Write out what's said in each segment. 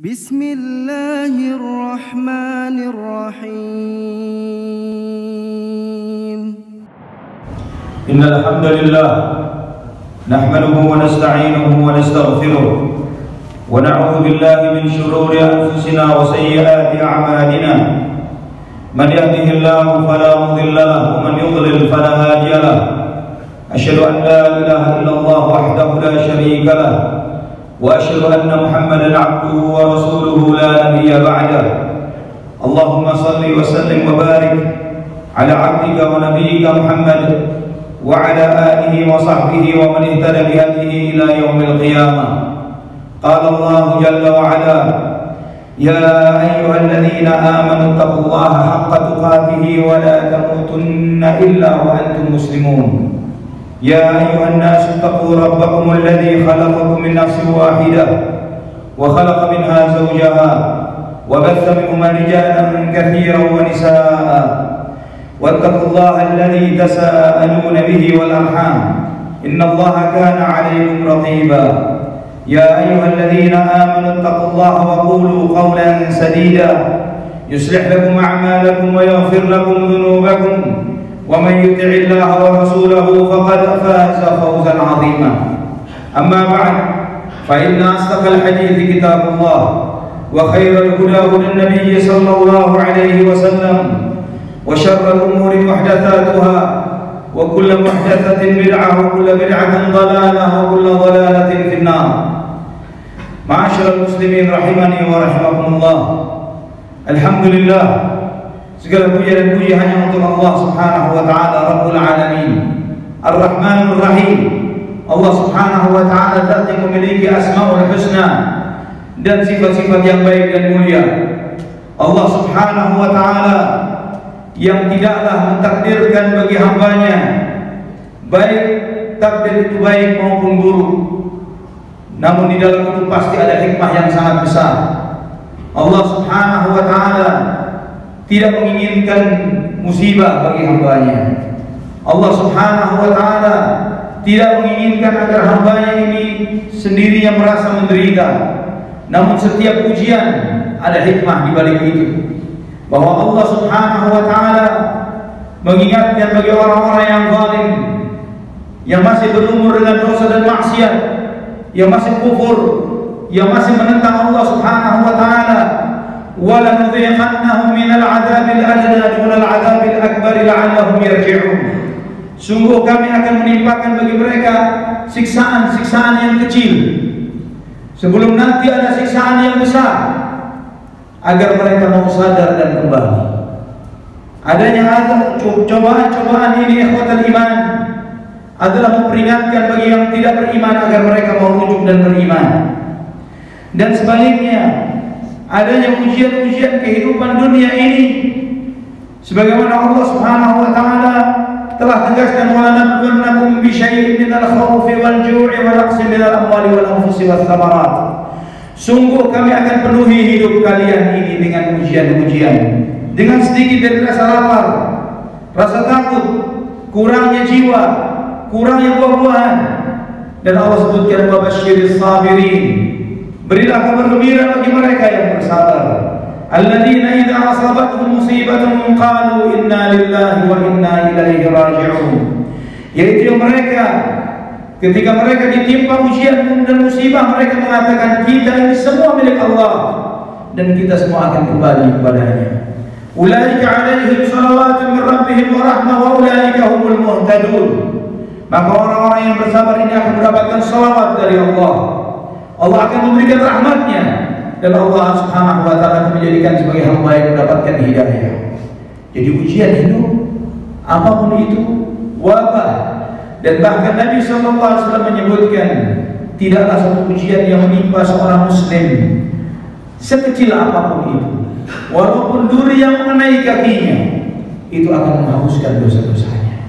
Bismillahirrahmanirrahim. Innal hamdalillah nahmaduhu wa nasta'inuhu wa nastaghfiruh wa na'udzu billahi min shururi anfusina wa sayyiati a'malina. Man yahdihillahu fala mudilla lahu wa man yudlil fala hadiya lahu. Asyhadu an la ilaha illallah wahdahu la syarika lahu wa asyhadu anna Muhammadan 'abduhu wa rasuluhu la nabiyya ba'dahu. Allahumma shalli wa sallim wa barik ala 'abdika wa nabiyyika Muhammad wa ala alihi wa sahbihi wa man ihtada bi hadihi ila yaumil qiyamah. Qala Allah jalla wa ala: Ya ayyuhalladzina amanu taqullaha haqqa tuqatih wa la tamutunna illa wa antum muslimun. Ya ayyuhan nasu taqu rabbakum alladzi khalaqakum min nafsin wahidah wa khalaqa minha zawjaha wa batha minhuma rijalan katsiran wa nisaa'a wattaqullaha alladzi tasaaluna bihi wal arham innallaha kana 'alaykum raqiba. Ya ayyuhalladzina amanu taqullaha wa qulu qawlan sadida yuslih lakum a'malakum wa yaghfir lakum dhunubakum ومن يطع الله ورسوله فقد فاز فوزا عظيما. أما بعد فإن أصدق الحديث كتاب الله وخير الهدى هدى النبي صلى الله عليه وسلم وشر الأمور محدثاتها وكل محدثة بدعة وكل بدعة ضلالة وكل ضلالة في النار. معاشر المسلمين rahimani wa rahimakumullah. Alhamdulillah, segala puja dan puji hanya untuk Allah Subhanahu wa taala Rabbul Alamin, Ar-Rahmanur Rahim. Allah Subhanahu wa taala zat yang memiliki asmaul husna dan sifat-sifat yang baik dan mulia. Allah Subhanahu wa taala yang tidaklah mentakdirkan bagi hambanya baik takdir itu baik maupun buruk, namun di dalam itu pasti ada hikmah yang sangat besar. Allah Subhanahu wa taala tidak menginginkan musibah bagi hambanya. Allah Subhanahu wa ta'ala tidak menginginkan agar hambanya ini sendiri yang merasa menderita. Namun setiap ujian ada hikmah di balik itu, bahwa Allah Subhanahu wa ta'ala mengingatkan bagi orang-orang yang zalim, yang masih berumur dengan dosa dan maksiat, yang masih kufur, yang masih menentang Allah Subhanahu wa ta'ala, وَلَنُذِيقَنَّهُمْ مِنَ الْعَذَابِ الْأَدْنَى دُونَ الْعَذَابِ الْأَكْبَرِ لَعَلَّهُمْ يَرْجِعُونَ. Sungguh kami akan menimpakan bagi mereka siksaan-siksaan yang kecil sebelum nanti ada siksaan yang besar, agar mereka mau sadar dan kembali. Adanya cobaan-cobaan ini, ikhwatal iman, adalah memperingatkan bagi yang tidak beriman agar mereka mau rujuk dan beriman. Dan sebaliknya, adanya ujian-ujian kehidupan dunia ini, sebagaimana Allah Subhanahu wa taala telah tegaskan, wa lanabluwannakum bi syai'in minal khawfi wal ju'i wa naqsin minal amwali wal anfusi wath thamarat. Sungguh kami akan penuhi hidup kalian ini dengan ujian-ujian, dengan sedikit dari rasa lapar, rasa takut, kurangnya jiwa, kurangnya buah-buahan. Dan Allah sebutkan, wa basyiris sabirin, berilah kabar gembira bagi mereka yang bersabar. Alladzina idza asabatuhum musibatun qalu inna lillahi wa inna ilaihi raji'un. Yaitu yang mereka ketika mereka ditimpa ujian dan musibah, mereka mengatakan, kita ini semua milik Allah dan kita semua akan kembali kepadanya. Ulaika 'alaihim shalawatun min rabbihim wa rahmah wa ulaika humul muhtadun. Maka orang-orang yang bersabar ini akan mendapatkan salawat dari Allah. Allah akan memberikan rahmatnya, dan Allah Subhanahu wa ta'ala akan menjadikan sebagai hamba yang mendapatkan hidayah. Jadi ujian hidup, apapun itu, wabah, dan bahkan Nabi SAW menyebutkan, tidaklah satu ujian yang menimpa seorang muslim, sekecil apapun itu, walaupun duri yang mengenai kakinya, itu akan menghapuskan dosa-dosanya.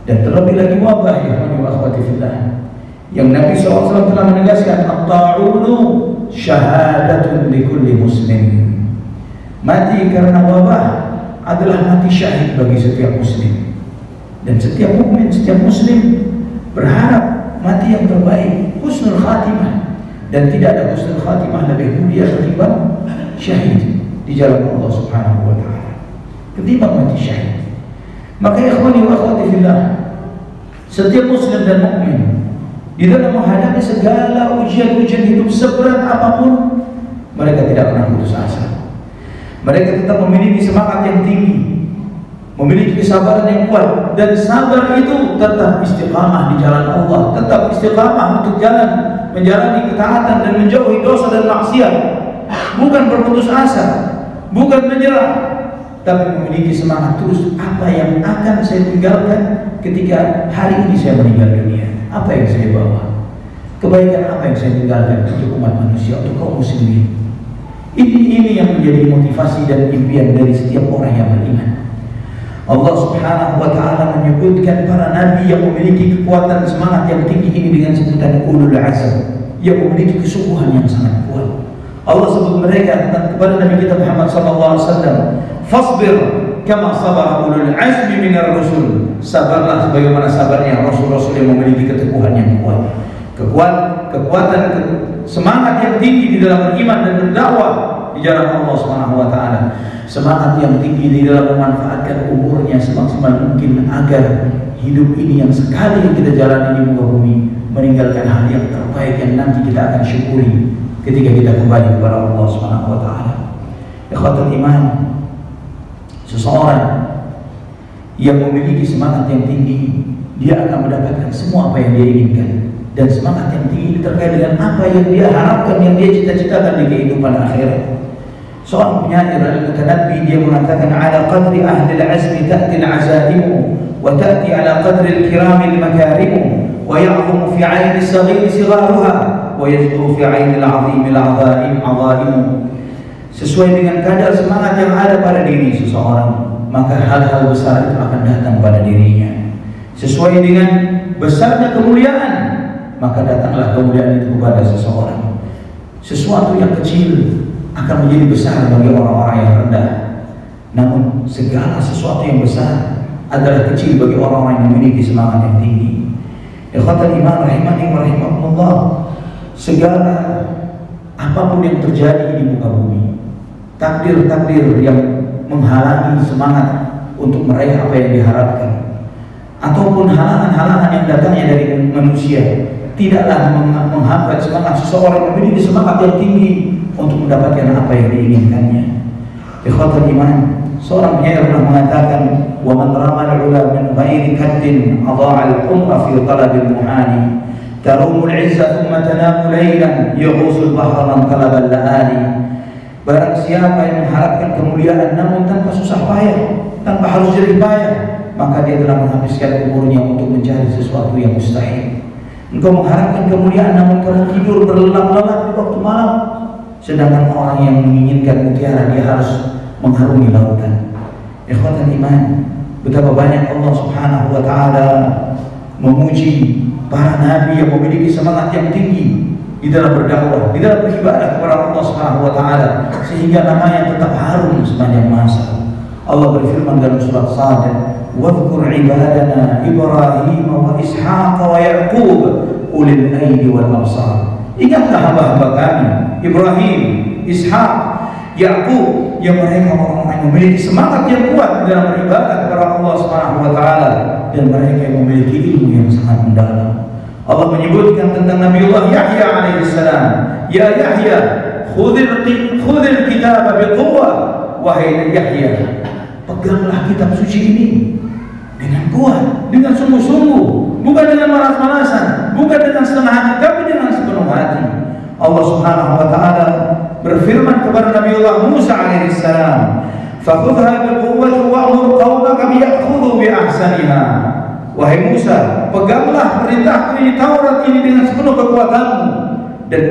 Dan terlebih lagi wabah, ya akhwati fillah, yang Nabi SAW telah menegaskan, at-ta'unu syahadatun likulli muslim. Mati karena wabah adalah mati syahid bagi setiap muslim. Dan setiap mukmin, setiap muslim berharap mati yang terbaik, husnul khatimah, Dan tidak ada husnul khatimah lebih mulia ketimbang syahid di jalan Allah Subhanahu wa taala, ketimbang mati syahid. Maka ikhwani wa akhwati fillah, setiap muslim dan mukmin di dalam menghadapi segala ujian-ujian hidup seberat apapun, mereka tidak pernah putus asa. Mereka tetap memiliki semangat yang tinggi, memiliki kesabaran yang kuat, dan sabar itu tetap istiqamah di jalan Allah, tetap istiqamah untuk menjalani ketaatan dan menjauhi dosa dan maksiat. Bukan berputus asa, bukan menyerah, tapi memiliki semangat terus. Apa yang akan saya tinggalkan ketika hari ini saya meninggal dunia? Apa yang saya bawa? Kebaikan apa yang saya tinggalkan untuk umat manusia, untuk kaum muslimin? Ini yang menjadi motivasi dan impian dari setiap orang yang beriman. Allah Subhanahu wa taala menyebutkan para nabi yang memiliki kekuatan semangat yang tinggi ini dengan sebutan ulul azm, yang memiliki kesungguhan yang sangat kuat. Allah sebut mereka kepada Nabi kita Muhammad SAW, fasbir kama sabara ulul azmi minar rusul. Sabarlah sebagaimana sabarnya rasul-rasul yang memiliki keteguhan yang kuat. Kekuatan semangat yang tinggi di dalam beriman dan berdakwah di jalan Allah Subhanahu wa taala. Semangat yang tinggi di dalam memanfaatkan umurnya semaksimal mungkin agar hidup ini yang sekali kita jalani di muka bumi meninggalkan hal yang terbaik yang nanti kita akan syukuri ketika kita kembali kepada Allah Subhanahu wa taala. Ikhwatul iman, seseorang yang memiliki semangat yang tinggi, dia akan mendapatkan semua apa yang dia inginkan. Dan semangat yang tinggi terkait dengan apa yang dia harapkan, yang dia cita-citakan di kehidupan akhirat. Seorang penyair al-mutanabbi dia mengatakan, ala qadri ahli al-azmi ta'ti al-azaimu wa ta'ti ala qadri al-kiram al-makarimu wa ya'zumu fi 'ayni as-saghir sigharuha wa yazkuru fi 'ayni al-'azim al-'azaim 'azaimu. Sesuai dengan kadar semangat yang ada pada diri seseorang, maka hal-hal besar itu akan datang pada dirinya. Sesuai dengan besarnya kemuliaan, maka datanglah kemuliaan itu kepada seseorang. Sesuatu yang kecil akan menjadi besar bagi orang-orang yang rendah. Namun segala sesuatu yang besar adalah kecil bagi orang-orang yang memiliki semangat yang tinggi. Ikhwatul iman rahimani wa rahimakumullah, segala apapun yang terjadi di muka bumi, takdir-takdir yang menghalangi semangat untuk meraih apa yang diharapkan, ataupun halangan-halangan yang datangnya dari manusia, tidaklah menghambat semangat seseorang yang memiliki semangat yang tinggi untuk mendapatkan apa yang diinginkannya. Ikhwatul iman, seorang penyair pernah mengatakan, wa man ramal ula min ghairi kaddin adha'a al-umra fi talabil muhani tarumul 'izza thumma tanamu laylan yaghusul bahra man talabal la'ali. Barang siapa yang mengharapkan kemuliaan namun tanpa susah payah, tanpa harus jerih payah, maka dia telah menghabiskan umurnya untuk mencari sesuatu yang mustahil. Engkau mengharapkan kemuliaan namun kamu tidur berlelap-lelap di waktu malam, sedangkan orang yang menginginkan mutiara dia harus mengharungi lautan. Ikhwatul iman, betapa banyak Allah Subhanahu wa taala memuji para nabi yang memiliki semangat yang tinggi di dalam berdakwah, di dalam beribadah kepada Allah Subhanahu wa taala, sehingga namanya tetap harum sepanjang masa. Allah berfirman dalam surat Sad, "Wadhkur ibadana Ibrahim wa Ishaq wa Yaqub ulil aidi wal absar." Ingatlah hamba-hamba kami Ibrahim, Ishaq, Yaqub, yang mereka orang-orang yang memiliki semangat yang kuat dalam beribadah kepada Allah Subhanahu wa taala, dan mereka yang memiliki ilmu yang sangat mendalam. Allah menyebutkan tentang Nabiullah Yahya alaihissalam, "Ya Yahya, khudhil kitab biquwwah." Wahai Yahya, peganglah kitab suci ini dengan kuat, dengan sungguh-sungguh, bukan dengan malas-malasan, bukan dengan setengah hati, tapi dengan sepenuh hati. Allah Subhanahu wa taala berfirman kepada Nabiullah Musa alaihissalam, "Fakhudha biquwwati wa'mur qaumaka biyakhudhu bi ahsaniha." Wahai Musa, peganglah perintahku ini, Taurat ini, dengan sepenuh kekuatanmu, dan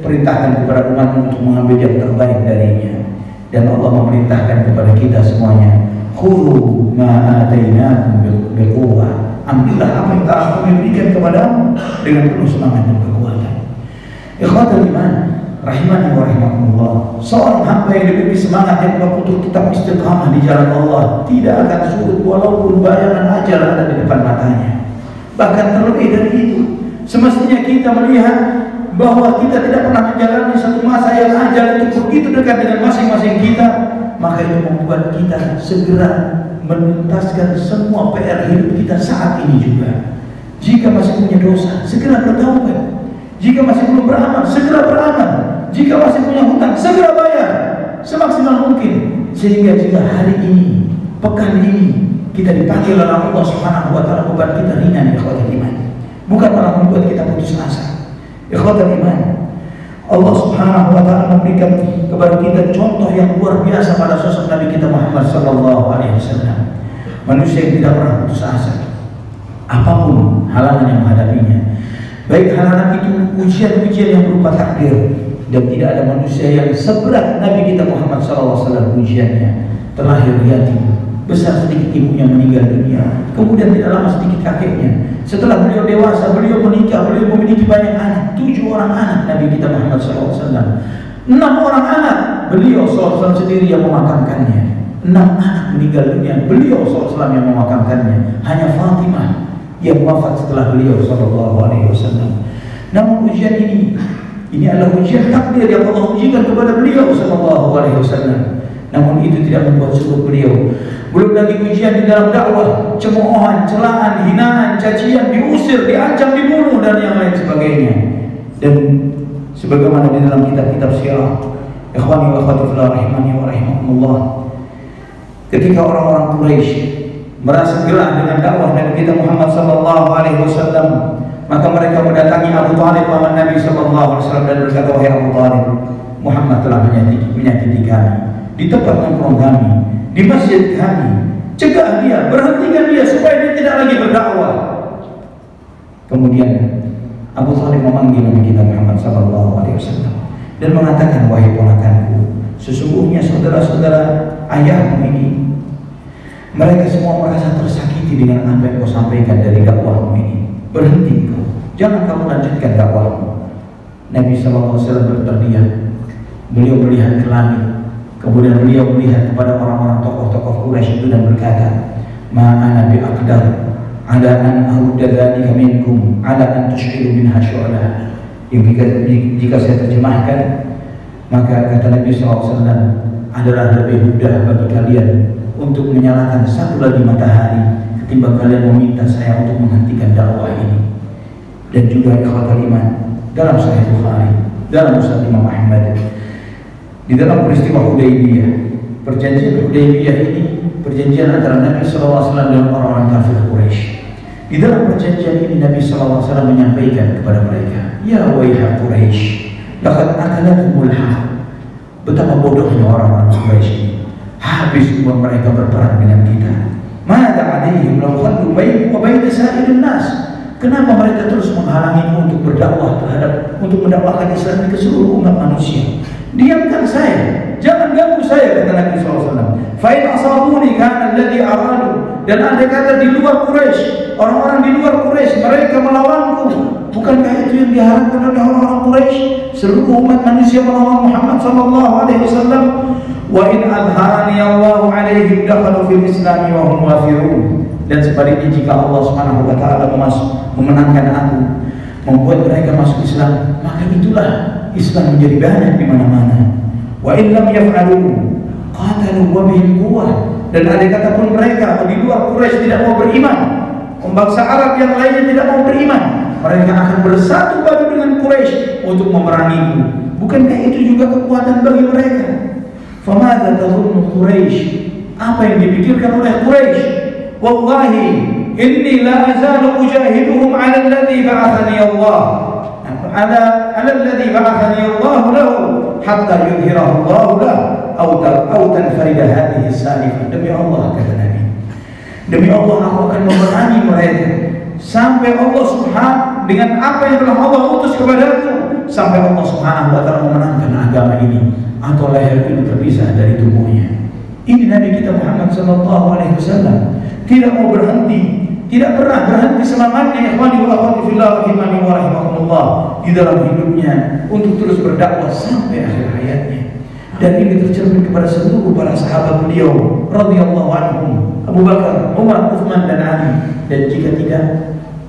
perintahkan kepada umatmu untuk mengambil yang terbaik darinya. Dan Allah memerintahkan kepada kita semuanya, khudhu ma atainakum biquwwah. Ambillah apa yang telah kami berikan kepadamu dengan penuh semangat dan kekuatan. Ikhwatul iman rahimani wa rahimakumullah, seorang hamba yang diberi semangat yang kuat untuk tetap istiqamah di jalan Allah tidak akan surut walaupun bayangan ajal ada di depan matanya. Bahkan terlebih dari itu, semestinya kita melihat bahwa kita tidak pernah menjalani satu masa yang ajal itu begitu dekat dengan masing-masing kita, maka itu membuat kita segera menuntaskan semua PR hidup kita saat ini juga. Jika masih punya dosa, segera bertaubat. Jika masih belum beramal, segera beramal. Jika masih punya hutang, segera bayar semaksimal mungkin, sehingga jika hari ini, pekan ini kita dipanggil oleh Allah Subhanahu wa taala, beban kita ringan, ikhwatul iman. Bukan malah membuat kita putus asa. Ikhwatul iman, Allah Subhanahu wa taala memberikan kepada kita contoh yang luar biasa pada sosok Nabi kita Muhammad sallallahu alaihi wasallam. Manusia yang tidak pernah putus asa apapun halangan yang menghadapinya. Baik halangan itu ujian-ujian yang berupa takdir, dan tidak ada manusia yang seberat Nabi kita Muhammad sallallahu alaihi wasallam ujiannya. Terlahir yatim, besar sedikit ibunya meninggal dunia, kemudian tidak lama sedikit kakeknya. Setelah beliau dewasa, beliau menikah, beliau memiliki banyak anak, 7 orang anak Nabi kita Muhammad SAW. 6 orang anak beliau SAW sendiri yang memakamkannya. 6 anak meninggal dunia, beliau SAW yang memakamkannya. Hanya Fatimah yang wafat setelah beliau SAW. Namun ujian ini adalah ujian takdir yang Allah ujikan kepada beliau SAW. Namun itu tidak membuat surut beliau. Belum lagi ujian di dalam dakwah, cemoohan, celaan, hinaan, cacian, diusir, diancam, dibunuh, dan yang lain sebagainya. Dan sebagaimana di dalam kitab-kitab sirah, ikhwani wa akhwati fillah rahimani wa rahimakumullah, ketika orang-orang Quraisy merasa gerah dengan dakwah Nabi kita Muhammad sallallahu alaihi wasallam, maka mereka mendatangi Abu Thalib paman Nabi sallallahu alaihi wasallam dan berkata, wahai Abu Thalib, Muhammad telah menyakiti kami di tempat nongkrong kami, di masjid kami. Cegah dia, berhentikan dia supaya dia tidak lagi berdakwah. Kemudian Abu Thalib memanggil Nabi kita Muhammad sallallahu alaihi wasallam dan mengatakan, wahai ponakanku, sesungguhnya saudara-saudara ayahmu ini, mereka semua merasa tersakiti dengan apa yang kau sampaikan dari dakwahmu ini. Berhenti kau, jangan kamu lanjutkan dakwahmu. Nabi sallallahu alaihi wasallam berteriak, beliau melihat ke langit. Kemudian beliau melihat kepada orang-orang tokoh-tokoh Quraisy itu dan berkata, ma'ana bi'aqdar ala an arudda dzalika minkum ala an tushhidu minha syu'ala. Jika saya terjemahkan, maka kata Nabi SAW, adalah lebih mudah bagi kalian untuk menyalakan satu lagi matahari ketimbang kalian meminta saya untuk menghentikan dakwah ini. Dan juga ikhwatul iman, dalam Sahih Bukhari, dalam Musnad Imam Ahmad, di dalam peristiwa Hudaybiyah, perjanjian Hudaybiyah ini perjanjian antara Nabi SAW dan orang-orang kafir Quraisy. Di dalam perjanjian ini Nabi SAW menyampaikan kepada mereka, ya waiha Quraisy, laqad akalatumul haq. Betapa bodohnya orang-orang Quraisy ini. Habis uang mereka berperang dengan kita. Mada alaihim law khallu baini wa baina sa'irun nas. Kenapa mereka terus menghalangimu untuk berdakwah untuk mendakwahkan Islam ke seluruh umat manusia? Diamkan saya, jangan ganggu saya, kata Nabi SAW. Fa'in asabuni kana alladhi aradu. Dan andai kata di luar Quraisy, orang-orang di luar Quraisy mereka melawanku, bukankah itu yang diharapkan oleh orang-orang Quraisy? Seluruh umat manusia melawan Muhammad SAW. Wa in adharani Allahu alaihim dakhalu fil Islam wa hum wafirun. Dan sebaliknya, jika Allah Subhanahu wa taala memenangkan aku, membuat mereka masuk Islam, maka itulah Islam menjadi banyak di mana-mana. Wa in lam yaf'alu qatalu wa bihim quwwah. Dan ada kata pun mereka di luar Quraisy tidak mau beriman, bangsa Arab yang lainnya tidak mau beriman, mereka akan bersatu padu dengan Quraisy untuk memerangiku. Bukankah itu juga kekuatan bagi mereka? Famadza tadhunnu Quraisy? Apa yang dipikirkan oleh Quraisy? Wallahi inni la azalu ujahiduhum 'ala alladhi ba'athani Allah. Ala alladhi ba'athani Allah lahu hatta yudhhirahu Allah lahu aw tanfarida hadhihi as-salifah. Demi Allah, kata Nabi, demi Allah aku akan memerangi mereka sampai Allah Subhanahu, dengan apa yang telah Allah utus kepadaku, sampai Allah Subhanahu wa taala memenangkan agama ini atau leher ini terpisah dari tubuhnya. Ini Nabi kita Muhammad sallallahu alaihi wasallam tidak mau berhenti, tidak pernah berhenti semangatnya, ikhwani wa akhwati fillah rahimani wa rahimakumullah, di dalam hidupnya untuk terus berdakwah sampai akhir hayatnya. Dan ini tercermin kepada seluruh para sahabat beliau radhiyallahu anhum, Abu Bakar, Umar, Uthman dan Ali. Dan jika tidak,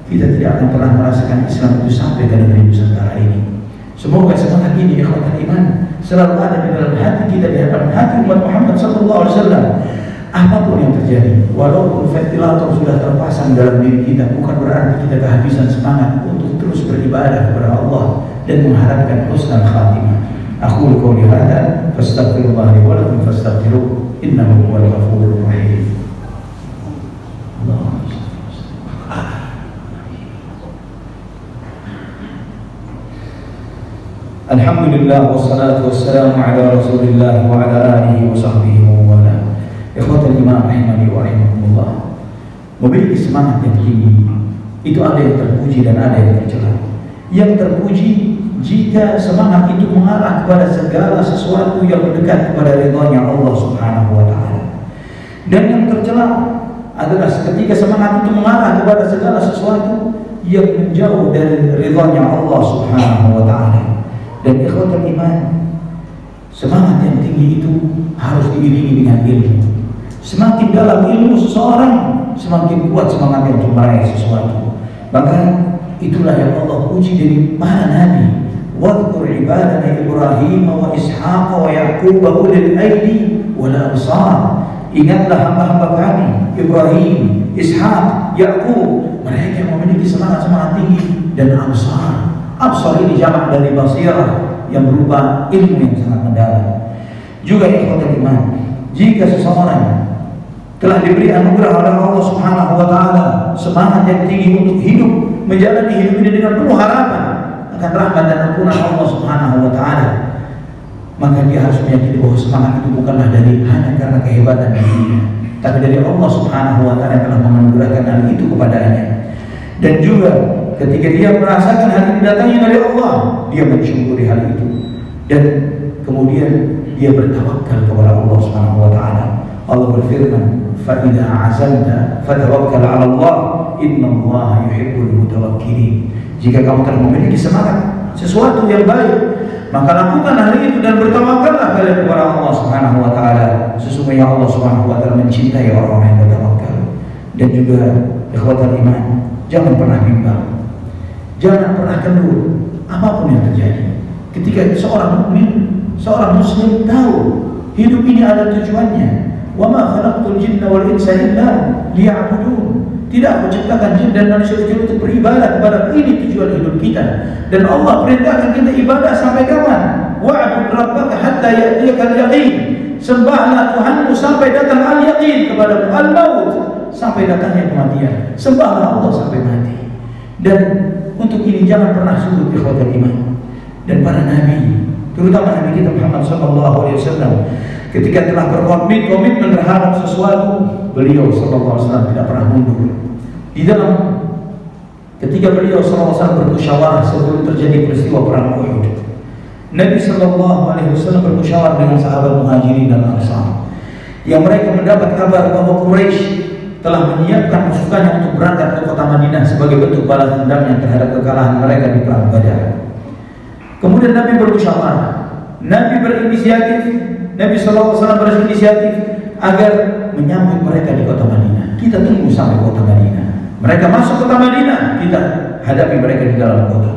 kita tidak akan pernah merasakan Islam itu sampai ke negeri Nusantara ini. Semoga semangat ini ikhwatul iman selalu ada di dalam hati kita, di hadapan hati umat Muhammad sallallahu alaihi wasallam. Apapun yang terjadi, walaupun ventilator sudah terpasang dalam diri kita, bukan berarti kita kehabisan semangat untuk terus beribadah kepada Allah dan mengharapkan husnul khatimah. Aqulu qouli hadza fastaghfirullah li wa lakum fastaghfiruhu innahu huwal ghafurur rahim. Alhamdulillah wassalatu wassalamu ala Rasulillah wa ala alihi wa sahbihi wa wala. Ikhwatul iman rahimani wa rahimakumullah. Memiliki semangat yang tinggi itu ada yang terpuji dan ada yang tercela. Yang terpuji jika semangat itu mengarah kepada segala sesuatu yang mendekat kepada ridhanya Allah Subhanahu wa taala. Dan yang tercela adalah ketika semangat itu mengarah kepada segala sesuatu yang menjauh dari ridhanya Allah Subhanahu wa taala. Dan ikhwatul iman, semangat yang tinggi itu harus diiringi dengan ilmu. Semakin dalam ilmu seseorang, semakin kuat semangatnya untuk meraih sesuatu. Maka itulah yang Allah puji dari para nabi. Wadhkur ibadana Ibrahim wa Ishaq wa Yaqub ulil aidi wal absar. Ingatlah hamba-hamba kami Ibrahim, Ishaq, Yaqub, mereka yang memiliki semangat tinggi dan absar. Absar ini jamak dari basirah yang berupa ilmu yang sangat mendalam. Juga ikhwatul iman, jika seseorang telah diberi anugerah oleh Allah Subhanahu wa taala semangat yang tinggi untuk hidup, menjalani hidup ini dengan penuh harapan akan rahmat dan ampunan Allah Subhanahu wa taala, maka dia harus meyakini bahwa semangat itu bukanlah dari hanya karena kehebatan dirinya, tapi dari Allah Subhanahu wa taala yang telah menganugerahkan hal itu kepadanya. Dan juga ketika dia merasakan hal ini datangnya dari Allah, dia mensyukuri hal itu dan kemudian dia bertawakal kepada Allah Subhanahu wa taala. Allah berfirman, "Fa idza 'azamta fatawakkal 'ala Allah, innallaha yuhibbul mutawakkilin." Jika kamu telah memiliki semangat sesuatu yang baik, maka lakukan hal itu dan bertawakallah kalian kepada Allah Subhanahu wa taala. Sesungguhnya Allah Subhanahu wa taala mencintai orang-orang yang bertawakal. Dan juga ikhwatul iman, jangan pernah bimbang. Jangan pernah kendur apapun yang terjadi. Ketika seorang mukmin, seorang muslim tahu hidup ini ada tujuannya. Wa ma khalaqtul jinna wal insa illa liya'budun. Tidak aku ciptakan jin dan manusia kecuali untuk beribadah kepada ini tujuan hidup kita. Dan Allah perintahkan kita ibadah sampai kapan? Wa'bud rabbaka hatta ya'tiyakal yaqin. Sembahlah Tuhanmu sampai datang al-yaqin kepadamu, al-maut, sampai datangnya kematian. Sembahlah Allah sampai mati. Dan untuk ini jangan pernah sujud ikhwatul iman. Dan para nabi, terutama Nabi kita Muhammad sallallahu alaihi wasallam, ketika telah berkomitmen terhadap sesuatu, beliau sallallahu alaihi wasallam tidak pernah mundur. Di dalam ketika beliau sallallahu alaihi wasallam bermusyawarah sebelum terjadi peristiwa perang Uhud, Nabi sallallahu alaihi wasallam bermusyawarah dengan sahabat Muhajirin dan Ansar yang mereka mendapat kabar bahwa Quraisy telah menyiapkan pasukannya untuk berangkat ke kota Madinah sebagai bentuk balas dendamnya terhadap kekalahan mereka di perang Badar. Kemudian Nabi bermusyawarah, Nabi berinisiatif, Nabi sallallahu alaihi wasallam berinisiatif agar menyambut mereka di kota Madinah. Kita tunggu sampai kota Madinah. Mereka masuk kota Madinah, kita hadapi mereka di dalam kota.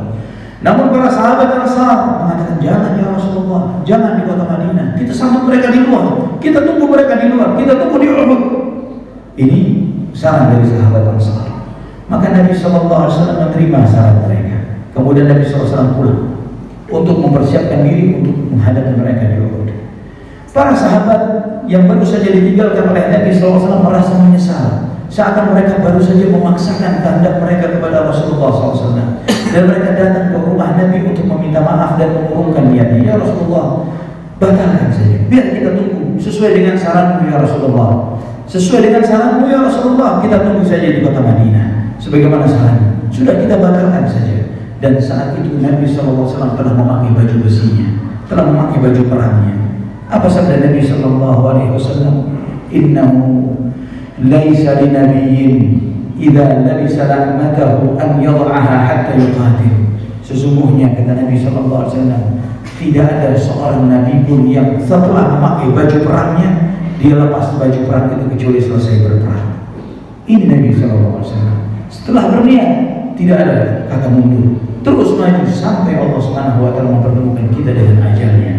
Namun para sahabat Ansar mengatakan, jangan ya Rasulullah, jangan di kota Madinah. Kita sambut mereka di luar. Kita tunggu mereka di luar. Kita tunggu di Uhud. Ini saran dari sahabat Ansar. Maka Nabi SAW menerima saran mereka. Kemudian Nabi SAW pulang untuk mempersiapkan diri untuk menghadapi mereka di Uhud. Para sahabat yang baru saja ditinggalkan oleh Nabi SAW merasa menyesal, seakan mereka baru saja memaksakan kehendak mereka kepada Rasulullah SAW. Dan mereka datang ke rumah Nabi untuk meminta maaf dan mengurungkan niatnya. Ya Rasulullah, batalkan saja, biar kita tunggu sesuai dengan saranmu ya Rasulullah. Sesuai dengan saranmu ya Rasulullah, kita tunggu saja di kota Madinah. Sebagaimana saranmu, sudah kita batalkan saja. Dan saat itu Nabi SAW telah memakai baju besinya, telah memakai baju perangnya. Apa sabda Nabi SAW? Innahu laisa linabiyyin idza labisa rahmatahu an yad'aha hatta yuqatil. Sesungguhnya kata Nabi SAW, tidak ada seorang nabi pun yang setelah memakai baju perangnya dia lepas baju perang itu kecuali selesai berperang. Ini Nabi SAW. Setelah berniat tidak ada kata mundur. terus maju sampai Allah Subhanahu wa taala mempertemukan kita dengan ajalnya.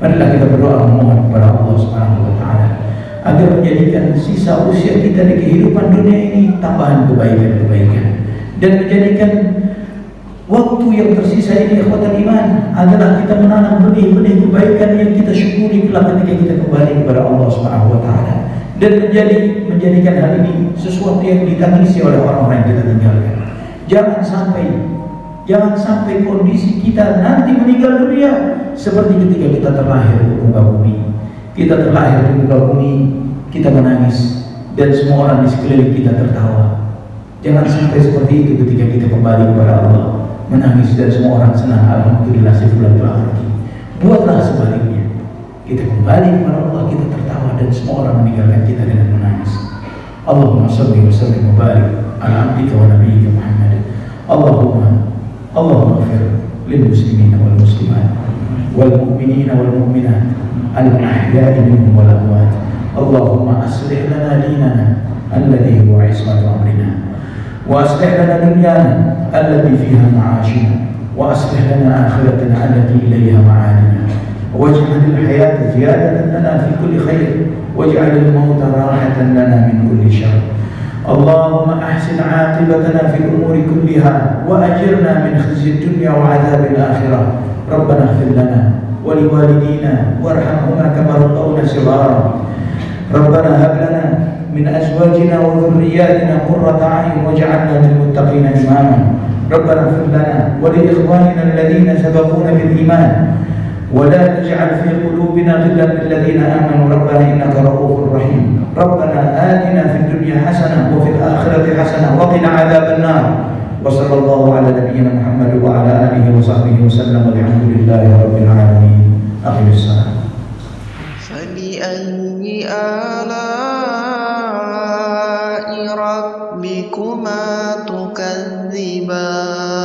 Marilah kita berdoa memohon kepada Allah Subhanahu wa taala agar menjadikan sisa usia kita di kehidupan dunia ini tambahan kebaikan-kebaikan, dan menjadikan waktu yang tersisa ini ikhwatal iman adalah kita menanam benih-benih kebaikan yang kita syukuri kelak ketika kita kembali kepada Allah Subhanahu wa taala, dan menjadikan hal ini sesuatu yang ditangisi oleh orang-orang yang kita tinggalkan. Jangan sampai kondisi kita nanti meninggal dunia seperti ketika kita terlahir di muka bumi. Kita terlahir di muka bumi, kita menangis, dan semua orang di sekeliling kita tertawa. Jangan sampai seperti itu ketika kita kembali kepada Allah, menangis dan semua orang senang, alhamdulillah si fulan telah pergi. Buatlah sebaliknya, kita kembali kepada Allah, kita tertawa dan semua orang meninggalkan kita dengan menangis. Allahumma shalli wa sallim wa barik ala abdika wa nabiyyika Muhammad. Allahumma ighfir lil muslimina wal muslimat wal mu'minina wal mu'minat al ahya'i minhum wal amwat. Allahumma aslih lana dinana alladhi huwa ismatu amrina, wa aslih lana dunyana allati fiha ma'ashina, wa aslih lana akhiratana allati ilayha ma'adina, waj'al al-hayata ziyadatan lana fi kulli khair, waj'al al-mauta rahatan lana min kulli syarr. Allahumma ahsin 'aqibatana fil umuri kulliha wa ajirna min khizyi dunya wa 'adzabil akhirah. Rabbana ighfir lana wa liwalidina warhamhuma kama rabbawna shighara. Rabbana hab lana min azwajina wa dhurriyyatina qurrata a'yun waj'alna lil muttaqina imama. Rabbana ighfir lana wa li ikhwanina alladhina sabaquna bil iman wa la taj'al fi qulubina ghillan lil ladzina amanu rabbana innaka ra'ufur rahim. Rabbana atina fid dunya hasanah wa fil akhirati hasanah wa qina 'adzaban nar. Wa sallallahu ala nabiyyina Muhammad wa ala alihi wa sahbihi wa sallam. Walhamdulillahi rabbil alamin. Akhirus salam. فبأي آلاء ربكما تكذبان